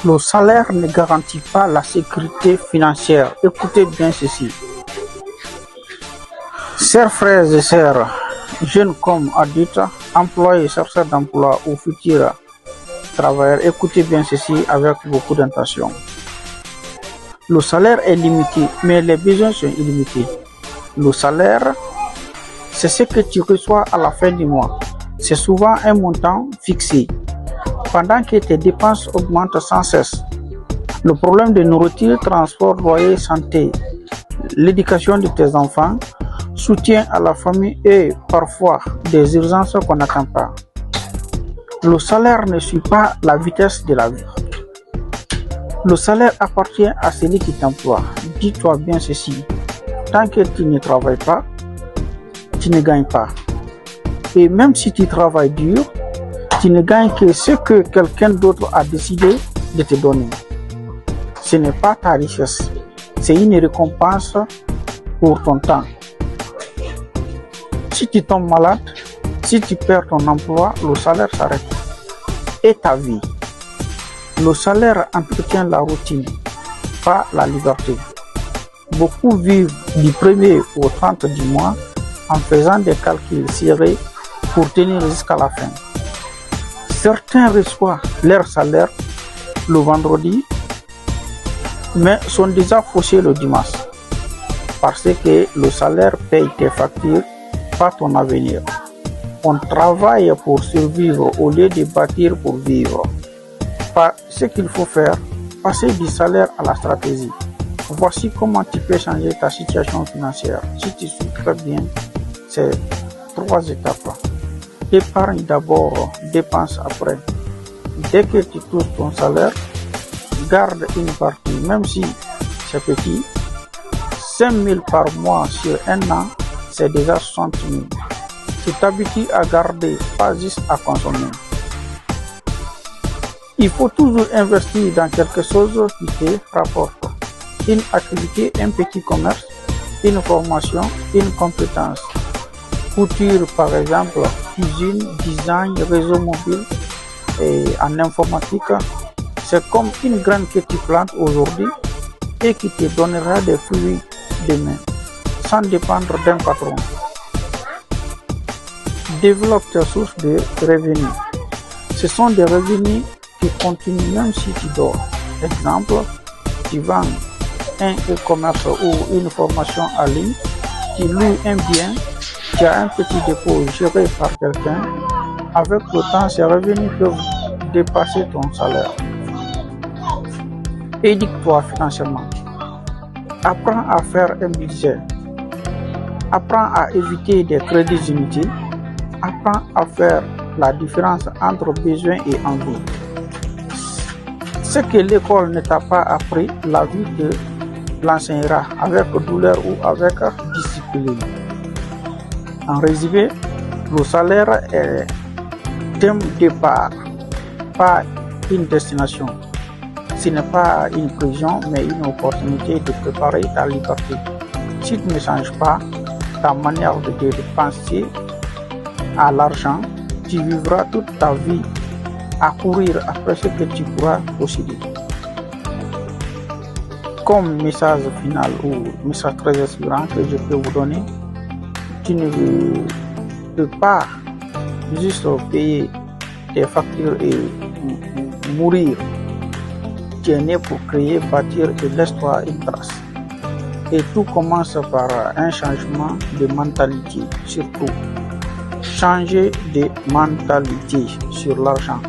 Le salaire ne garantit pas la sécurité financière. Écoutez bien ceci. Chers frères et sœurs, jeunes comme adultes, employés, chercheurs d'emploi ou futurs travailleurs, écoutez bien ceci avec beaucoup d'intention. Le salaire est limité, mais les besoins sont illimités. Le salaire, c'est ce que tu reçois à la fin du mois. C'est souvent un montant fixé, pendant que tes dépenses augmentent sans cesse. Le problème de nourriture, transport, loyer, santé, l'éducation de tes enfants, soutien à la famille et parfois des urgences qu'on n'attend pas. Le salaire ne suit pas la vitesse de la vie. Le salaire appartient à celui qui t'emploie. Dis-toi bien ceci. Tant que tu ne travailles pas, tu ne gagnes pas. Et même si tu travailles dur, tu ne gagnes que ce que quelqu'un d'autre a décidé de te donner. Ce n'est pas ta richesse, c'est une récompense pour ton temps. Si tu tombes malade, si tu perds ton emploi, le salaire s'arrête. Et ta vie. Le salaire entretient la routine, pas la liberté. Beaucoup vivent du 1er au 30 du mois en faisant des calculs serrés pour tenir jusqu'à la fin. Certains reçoivent leur salaire le vendredi, mais sont déjà fauchés le dimanche, parce que le salaire paye tes factures, pas ton avenir. On travaille pour survivre au lieu de bâtir pour vivre. Ce qu'il faut faire, passer du salaire à la stratégie. Voici comment tu peux changer ta situation financière. Si tu suis très bien ces 3 étapes. Épargne d'abord, dépense après. Dès que tu touches ton salaire, garde une partie, même si c'est petit. 5 000 par mois sur un an, c'est déjà 60 000. Tu t'habitues à garder, pas juste à consommer. Il faut toujours investir dans quelque chose qui te rapporte. Une activité, un petit commerce, une formation, une compétence. Couture par exemple, cuisine, design, réseau mobile et en informatique. C'est comme une graine que tu plantes aujourd'hui et qui te donnera des fruits demain, sans dépendre d'un patron. Développe tes sources de revenus. Ce sont des revenus qui continuent même si tu dors. Exemple, tu vends un e-commerce ou une formation en ligne, tu loues un bien, tu as un petit dépôt géré par quelqu'un. Avec le temps, ces revenus peuvent dépasser ton salaire. Éduque-toi financièrement. Apprends à faire un budget. Apprends à éviter des crédits inutiles. Apprends à faire la différence entre besoin et envie. Ce que l'école ne t'a pas appris, la vie te l'enseignera avec douleur ou avec discipline. En résumé, le salaire est un départ, pas une destination. Ce n'est pas une prison, mais une opportunité de préparer ta liberté. Si tu ne changes pas ta manière de dépenser à l'argent, tu vivras toute ta vie à courir après ce que tu pourras posséder. Comme message final ou message très inspirant que je peux vous donner, tu ne peux pas juste payer tes factures et mourir. Tu es né pour créer, bâtir et laisse-toi une trace. Et tout commence par un changement de mentalité, surtout. Changer de mentalité sur l'argent.